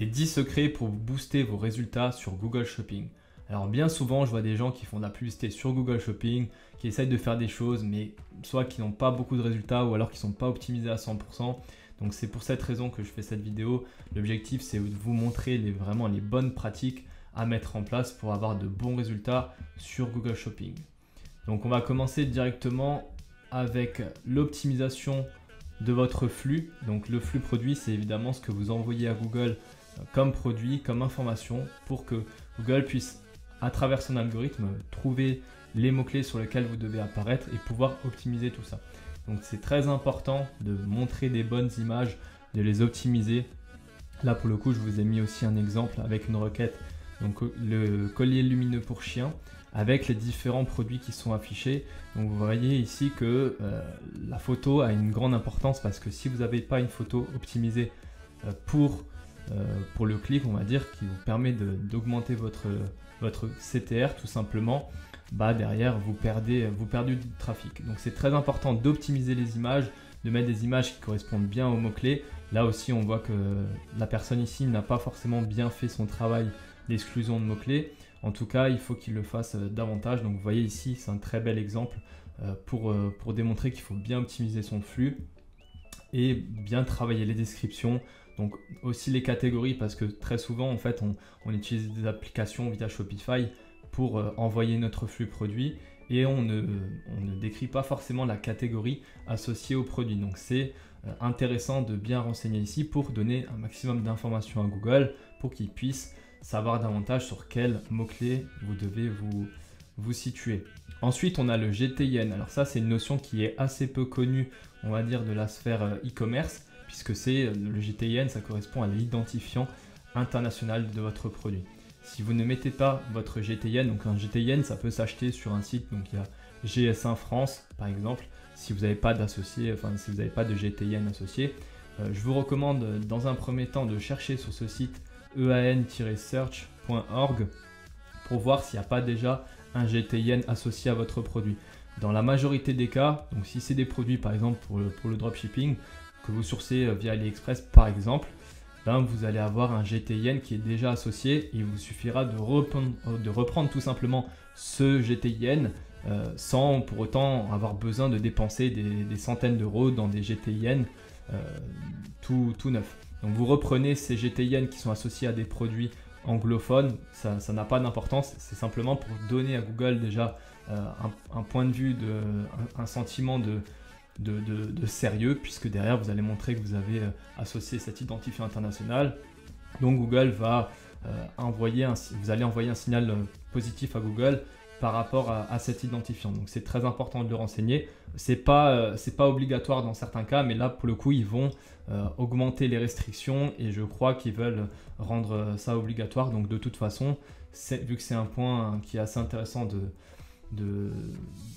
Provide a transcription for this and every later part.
les 10 secrets pour booster vos résultats sur Google Shopping. Alors bien souvent, je vois des gens qui font de la publicité sur Google Shopping, qui essayent de faire des choses, mais soit qui n'ont pas beaucoup de résultats ou alors qui ne sont pas optimisés à 100%. Donc c'est pour cette raison que je fais cette vidéo. L'objectif, c'est de vous montrer vraiment les bonnes pratiques à mettre en place pour avoir de bons résultats sur Google Shopping. Donc on va commencer directement avec l'optimisation de votre flux. Donc le flux produit, c'est évidemment ce que vous envoyez à Google comme produit, comme information, pour que Google puisse, à travers son algorithme, trouver les mots-clés sur lesquels vous devez apparaître et pouvoir optimiser tout ça. Donc c'est très important de montrer des bonnes images, de les optimiser. Là pour le coup, je vous ai mis aussi un exemple avec une requête, donc le collier lumineux pour chien, avec les différents produits qui sont affichés. Donc vous voyez ici que la photo a une grande importance parce que si vous n'avez pas une photo optimisée pour le clic, on va dire, qui vous permet d'augmenter votre CTR tout simplement, derrière vous perdez du trafic. Donc c'est très important d'optimiser les images, de mettre des images qui correspondent bien aux mots-clés. Là aussi on voit que la personne ici n'a pas forcément bien fait son travail d'exclusion de mots-clés. En tout cas, il faut qu'il le fasse davantage. Donc vous voyez ici, c'est un très bel exemple pour démontrer qu'il faut bien optimiser son flux et bien travailler les descriptions. Donc aussi les catégories, parce que très souvent en fait on utilise des applications via Shopify pour envoyer notre flux produit et on ne décrit pas forcément la catégorie associée au produit. Donc c'est intéressant de bien renseigner ici pour donner un maximum d'informations à Google pour qu'il puisse savoir davantage sur quels mots-clés vous devez vous situer. Ensuite, on a le GTIN. Alors ça, c'est une notion qui est assez peu connue, on va dire, de la sphère e-commerce, puisque le GTIN, ça correspond à l'identifiant international de votre produit. Si vous ne mettez pas votre GTIN, donc un GTIN, ça peut s'acheter sur un site, donc il y a GS1 France, par exemple, si vous n'avez pas d'associé, enfin si vous n'avez pas de GTIN associé. Je vous recommande dans un premier temps de chercher sur ce site ean-search.org pour voir s'il n'y a pas déjà un GTIN associé à votre produit. Dans la majorité des cas, donc si c'est des produits par exemple pour le dropshipping que vous sourcez via AliExpress par exemple, vous allez avoir un GTIN qui est déjà associé et il vous suffira de reprendre tout simplement ce GTIN sans pour autant avoir besoin de dépenser des centaines d'euros dans des GTIN tout neufs. Donc vous reprenez ces GTIN qui sont associés à des produits anglophones, ça n'a pas d'importance, c'est simplement pour donner à Google déjà un point de vue, un sentiment de sérieux, puisque derrière vous allez montrer que vous avez associé cet identifiant international. Donc Google va vous allez envoyer un signal positif à Google par rapport à cet identifiant. Donc c'est très important de le renseigner. C'est pas obligatoire dans certains cas, mais là pour le coup ils vont augmenter les restrictions et je crois qu'ils veulent rendre ça obligatoire. Donc de toute façon, vu que c'est un point qui est assez intéressant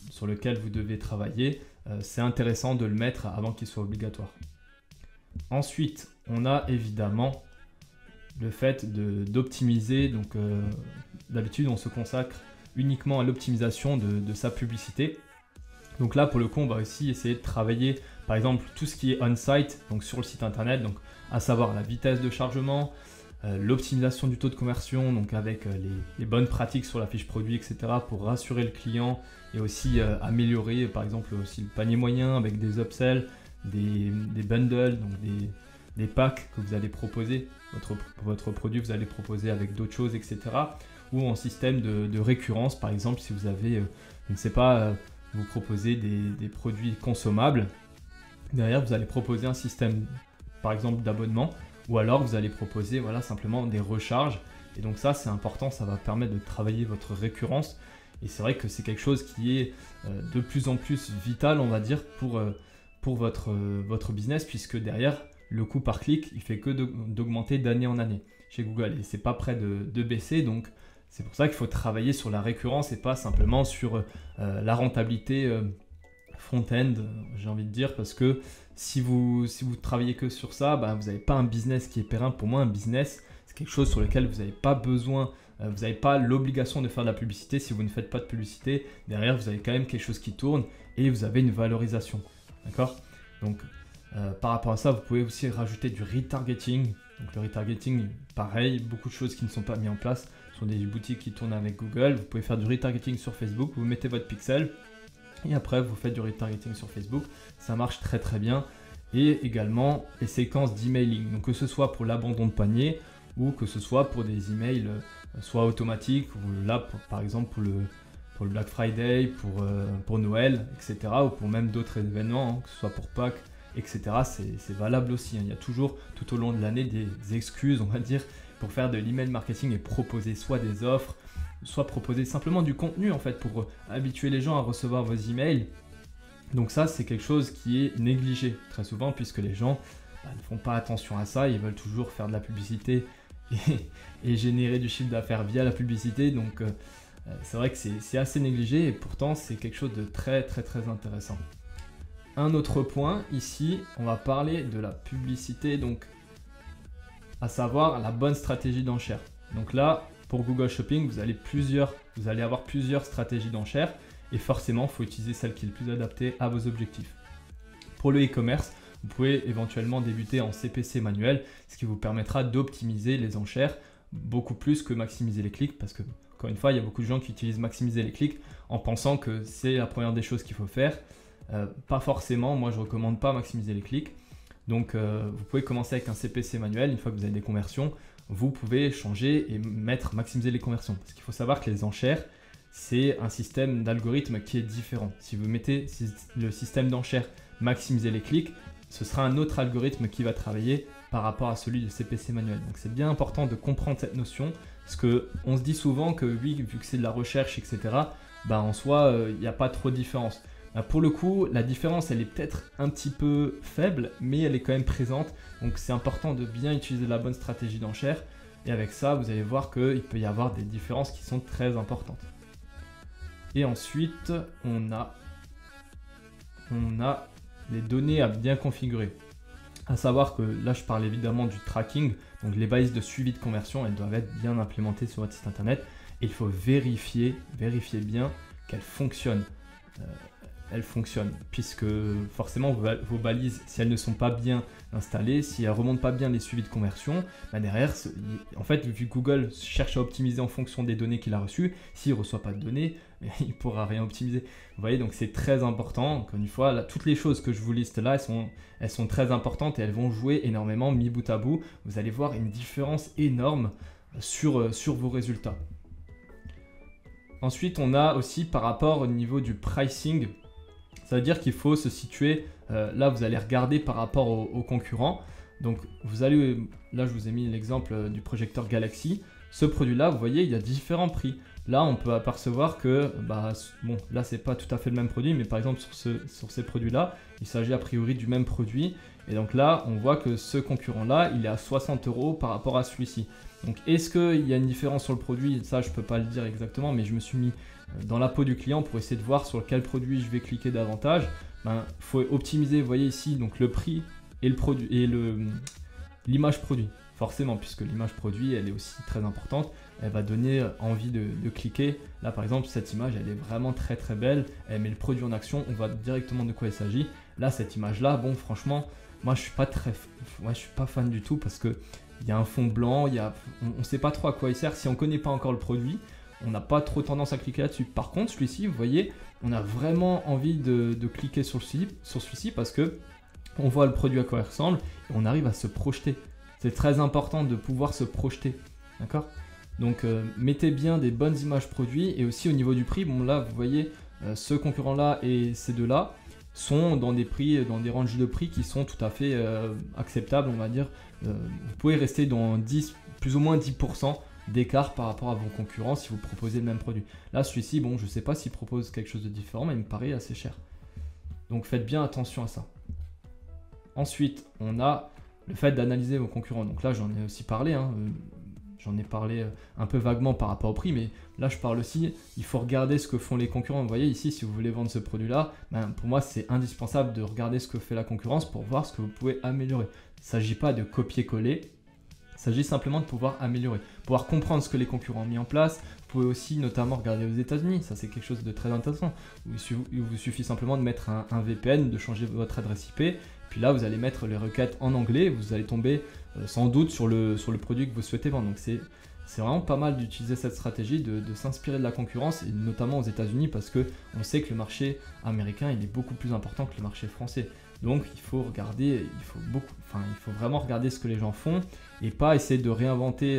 sur lequel vous devez travailler, c'est intéressant de le mettre avant qu'il soit obligatoire. Ensuite, on a évidemment le fait d'optimiser. Donc d'habitude on se consacre uniquement à l'optimisation de sa publicité. Donc là pour le coup on va aussi essayer de travailler par exemple tout ce qui est on-site, donc sur le site internet, donc à savoir la vitesse de chargement, l'optimisation du taux de conversion, donc avec les bonnes pratiques sur la fiche produit, etc. pour rassurer le client et aussi améliorer par exemple aussi le panier moyen avec des upsells, des bundles, donc des packs que vous allez proposer, votre produit vous allez proposer avec d'autres choses, etc. Ou en système de récurrence, par exemple si vous avez, je ne sais pas, vous proposez des produits consommables, derrière vous allez proposer un système par exemple d'abonnement, ou alors vous allez proposer simplement des recharges. Et donc ça c'est important, ça va permettre de travailler votre récurrence. Et c'est vrai que c'est quelque chose qui est de plus en plus vital, on va dire, pour votre business, puisque derrière le coût par clic il fait que d'augmenter d'année en année chez Google et c'est pas prêt de baisser. Donc c'est pour ça qu'il faut travailler sur la récurrence et pas simplement sur la rentabilité front-end, j'ai envie de dire, parce que si vous travaillez que sur ça, vous n'avez pas un business qui est pérenne. Pour moi, un business, c'est quelque chose sur lequel vous n'avez pas besoin, vous n'avez pas l'obligation de faire de la publicité. Si vous ne faites pas de publicité, derrière, vous avez quand même quelque chose qui tourne et vous avez une valorisation. D'accord ? Donc, par rapport à ça, vous pouvez aussi rajouter du retargeting. Donc le retargeting, pareil, beaucoup de choses qui ne sont pas mises en place. Ce sont des boutiques qui tournent avec Google. Vous pouvez faire du retargeting sur Facebook, vous mettez votre pixel et après vous faites du retargeting sur Facebook. Ça marche très très bien. Et également les séquences d'emailing. Donc que ce soit pour l'abandon de panier ou que ce soit pour des emails soit automatiques ou là par exemple pour le Black Friday, pour Noël, etc. ou pour même d'autres événements, que ce soit pour Pâques, etc. C'est valable aussi. Il y a toujours tout au long de l'année des excuses, on va dire, pour faire de l'email marketing et proposer soit des offres, soit proposer simplement du contenu en fait pour habituer les gens à recevoir vos emails. Donc ça, c'est quelque chose qui est négligé très souvent puisque les gens ne font pas attention à ça, ils veulent toujours faire de la publicité et générer du chiffre d'affaires via la publicité. Donc c'est vrai que c'est assez négligé et pourtant c'est quelque chose de très très très intéressant. Un autre point, ici, on va parler de la publicité, donc à savoir la bonne stratégie d'enchère. Donc là, pour Google Shopping, vous allez avoir plusieurs stratégies d'enchère et forcément, il faut utiliser celle qui est le plus adaptée à vos objectifs. Pour le e-commerce, vous pouvez éventuellement débuter en CPC manuel, ce qui vous permettra d'optimiser les enchères beaucoup plus que maximiser les clics parce que, encore une fois, il y a beaucoup de gens qui utilisent maximiser les clics en pensant que c'est la première des choses qu'il faut faire. Pas forcément, moi je ne recommande pas maximiser les clics. Donc vous pouvez commencer avec un CPC manuel, une fois que vous avez des conversions, vous pouvez changer et mettre maximiser les conversions. Parce qu'il faut savoir que les enchères, c'est un système d'algorithme qui est différent. Si vous mettez le système d'enchères maximiser les clics, ce sera un autre algorithme qui va travailler par rapport à celui du CPC manuel. Donc c'est bien important de comprendre cette notion, parce qu'on se dit souvent que oui, vu que c'est de la recherche, etc., en soi, il n'y a pas trop de différence. Pour le coup, la différence, elle est peut-être un petit peu faible, mais elle est quand même présente. Donc c'est important de bien utiliser la bonne stratégie d'enchère. Et avec ça, vous allez voir qu'il peut y avoir des différences qui sont très importantes. Et ensuite, on a les données à bien configurer. À savoir que là, je parle évidemment du tracking. Donc les balises de suivi de conversion, elles doivent être bien implémentées sur votre site internet. Et il faut vérifier bien qu'elles fonctionnent. Puisque forcément vos balises, si elles ne sont pas bien installées, si elles ne remontent pas bien les suivis de conversion, derrière, en fait, vu que Google cherche à optimiser en fonction des données qu'il a reçues, s'il ne reçoit pas de données, il ne pourra rien optimiser. Vous voyez, donc c'est très important. Encore une fois, là, toutes les choses que je vous liste là, elles sont très importantes et elles vont jouer énormément, mis bout à bout. Vous allez voir une différence énorme sur vos résultats. Ensuite, on a aussi par rapport au niveau du pricing, ça veut dire qu'il faut se situer, là vous allez regarder par rapport aux concurrents. Donc là je vous ai mis l'exemple du projecteur Galaxy. Ce produit-là, vous voyez, il y a différents prix. Là, on peut apercevoir que, là c'est pas tout à fait le même produit, mais par exemple sur ces produits-là, il s'agit a priori du même produit. Et donc là, on voit que ce concurrent-là, il est à 60 € par rapport à celui-ci. Donc est-ce qu'il y a une différence sur le produit? Ça, je ne peux pas le dire exactement, mais je me suis mis dans la peau du client pour essayer de voir sur quel produit je vais cliquer davantage. Il faut optimiser, vous voyez ici, donc le prix et le produit et l'image produit. Forcément, puisque l'image produit, elle est aussi très importante. Elle va donner envie de cliquer. Là, par exemple, cette image, elle est vraiment très très belle. Elle met le produit en action. On voit directement de quoi il s'agit. Là, cette image-là, bon, franchement, moi, je suis pas fan du tout parce que il y a un fond blanc. On ne sait pas trop à quoi il sert. Si on ne connaît pas encore le produit, on n'a pas trop tendance à cliquer là-dessus. Par contre, celui-ci, vous voyez, on a vraiment envie de cliquer sur celui-ci parce que on voit le produit à quoi il ressemble et on arrive à se projeter. C'est très important de pouvoir se projeter, d'accord? Donc mettez bien des bonnes images produits et aussi au niveau du prix, bon là vous voyez ce concurrent-là et ces deux-là sont dans des prix, dans des ranges de prix qui sont tout à fait acceptables, on va dire. Vous pouvez rester dans plus ou moins 10% d'écart par rapport à vos concurrents si vous proposez le même produit. Là celui-ci, bon je ne sais pas s'il propose quelque chose de différent, mais il me paraît assez cher. Donc faites bien attention à ça. Ensuite, on a le fait d'analyser vos concurrents. Donc là, j'en ai aussi parlé. J'en ai parlé un peu vaguement par rapport au prix, mais là, je parle aussi, il faut regarder ce que font les concurrents. Vous voyez ici, si vous voulez vendre ce produit-là, pour moi, c'est indispensable de regarder ce que fait la concurrence pour voir ce que vous pouvez améliorer. Il ne s'agit pas de copier-coller, il s'agit simplement de pouvoir améliorer, pouvoir comprendre ce que les concurrents ont mis en place. Vous pouvez aussi notamment regarder aux États-Unis, ça c'est quelque chose de très intéressant. Il vous suffit simplement de mettre un VPN, de changer votre adresse IP, Puis là, vous allez mettre les requêtes en anglais, vous allez tomber sans doute sur le produit que vous souhaitez vendre. Donc c'est vraiment pas mal d'utiliser cette stratégie, de s'inspirer de la concurrence, et notamment aux États-Unis, parce qu'on sait que le marché américain il est beaucoup plus important que le marché français. Donc il faut regarder, il faut vraiment regarder ce que les gens font et pas essayer de réinventer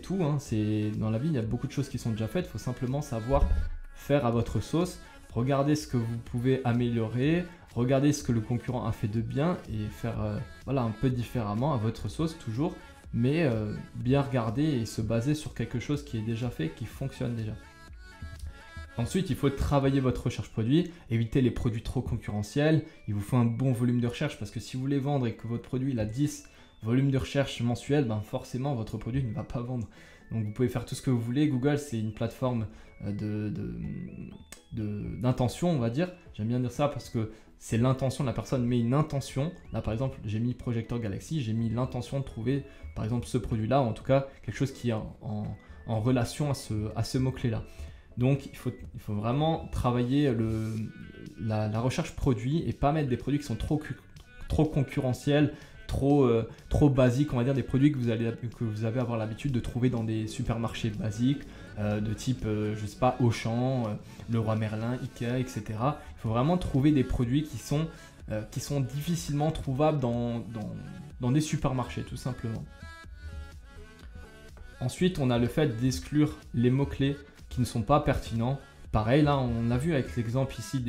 tout. Hein. Dans la vie, il y a beaucoup de choses qui sont déjà faites, il faut simplement savoir faire à votre sauce, regarder ce que vous pouvez améliorer, regarder ce que le concurrent a fait de bien et faire un peu différemment à votre sauce toujours, mais bien regarder et se baser sur quelque chose qui est déjà fait, qui fonctionne déjà. Ensuite, il faut travailler votre recherche produit, éviter les produits trop concurrentiels. Il vous faut un bon volume de recherche parce que si vous voulez vendre et que votre produit il a 10 volumes de recherche mensuels, ben forcément votre produit ne va pas vendre. Donc vous pouvez faire tout ce que vous voulez. Google, c'est une plateforme d'intention, on va dire. J'aime bien dire ça parce que c'est l'intention de la personne, met une intention. Là, par exemple, j'ai mis Projector Galaxy, j'ai mis l'intention de trouver, par exemple, ce produit-là, ou en tout cas, quelque chose qui est en relation à ce mot-clé-là. Donc, il faut vraiment travailler la recherche produit et pas mettre des produits qui sont trop concurrentiels, trop basiques, on va dire, des produits que vous avez avoir l'habitude de trouver dans des supermarchés basiques, de type, je sais pas, Auchan, Leroy Merlin, Ikea, etc. Il faut vraiment trouver des produits qui sont difficilement trouvables dans des supermarchés, tout simplement. Ensuite, on a le fait d'exclure les mots-clés qui ne sont pas pertinents. Pareil, là, on a vu avec l'exemple ici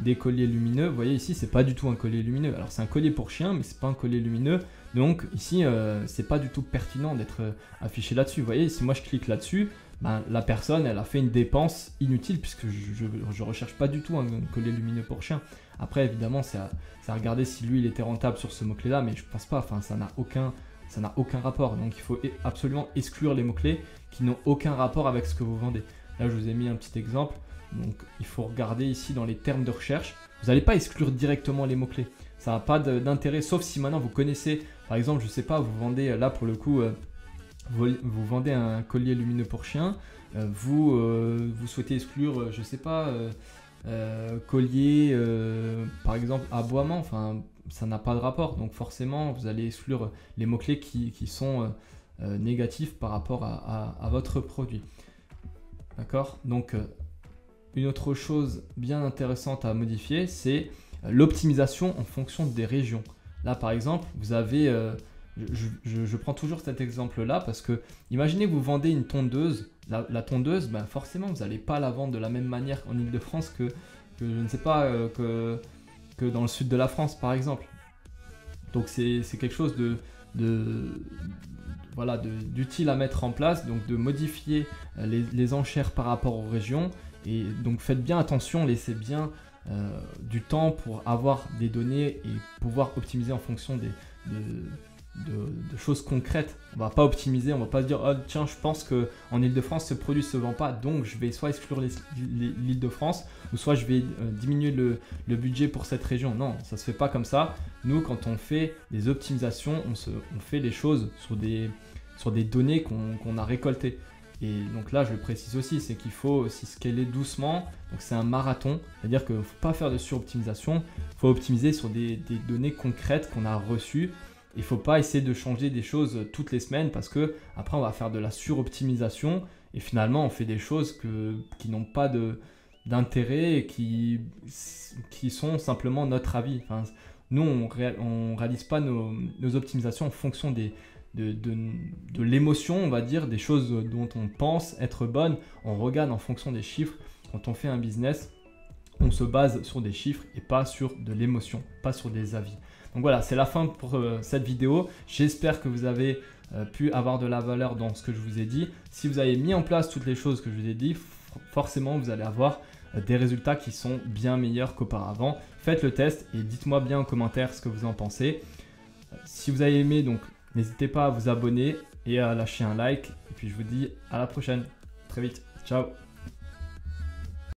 des colliers lumineux. Vous voyez ici, c'est pas du tout un collier lumineux. Alors, c'est un collier pour chien, mais c'est pas un collier lumineux. Donc, ici, c'est pas du tout pertinent d'être affiché là-dessus. Vous voyez, si moi je clique là-dessus, ben, la personne, elle a fait une dépense inutile puisque je recherche pas du tout un collier lumineux pour chien. Après, évidemment, c'est à regarder si lui, il était rentable sur ce mot-clé-là, mais je pense pas. Enfin, ça n'a aucun rapport. Donc, il faut absolument exclure les mots-clés qui n'ont aucun rapport avec ce que vous vendez. Là, je vous ai mis un petit exemple. Donc, il faut regarder ici dans les termes de recherche. Vous n'allez pas exclure directement les mots-clés. Ça n'a pas d'intérêt, sauf si maintenant vous connaissez, par exemple, je ne sais pas, vous vendez, là pour le coup, vous vendez un collier lumineux pour chien. Vous souhaitez exclure, je ne sais pas, collier, par exemple, aboiement. Enfin, ça n'a pas de rapport. Donc, forcément, vous allez exclure les mots-clés qui sont négatifs par rapport à votre produit. D'accord? Donc, une autre chose bien intéressante à modifier, c'est l'optimisation en fonction des régions. Là, par exemple, vous avez, je prends toujours cet exemple-là parce que, imaginez que vous vendez une tondeuse. La tondeuse, ben forcément, vous n'allez pas la vendre de la même manière en Ile-de-France que je ne sais pas, que dans le sud de la France, par exemple. Donc, c'est quelque chose d'utile à mettre en place, donc de modifier les enchères par rapport aux régions. Et donc faites bien attention, laissez bien du temps pour avoir des données et pouvoir optimiser en fonction de choses concrètes. On ne va pas optimiser, on ne va pas se dire oh, tiens, je pense qu'en Ile-de-France ce produit ne se vend pas, donc je vais soit exclure l'Île-de-France ou soit je vais diminuer le budget pour cette région. Non, ça ne se fait pas comme ça. Nous, quand on fait des optimisations, on fait les choses sur des données qu'on a récoltées. Et donc là, je le précise aussi, c'est qu'il faut aussi scaler doucement. Donc c'est un marathon, c'est-à-dire qu'il ne faut pas faire de suroptimisation. Il faut optimiser sur des données concrètes qu'on a reçues. Il ne faut pas essayer de changer des choses toutes les semaines parce que après on va faire de la suroptimisation et finalement on fait des choses qui n'ont pas d'intérêt et qui sont simplement notre avis. Enfin, nous, on ne réalise pas nos optimisations en fonction de l'émotion, on va dire, des choses dont on pense être bonnes. On regarde en fonction des chiffres. Quand on fait un business, on se base sur des chiffres et pas sur de l'émotion, pas sur des avis. Donc voilà, c'est la fin pour cette vidéo. J'espère que vous avez pu avoir de la valeur dans ce que je vous ai dit. Si vous avez mis en place toutes les choses que je vous ai dit, forcément vous allez avoir des résultats qui sont bien meilleurs qu'auparavant. Faites le test et dites-moi bien en commentaire ce que vous en pensez. Si vous avez aimé, donc n'hésitez pas à vous abonner et à lâcher un like. Et puis je vous dis à la prochaine. Très vite. Ciao.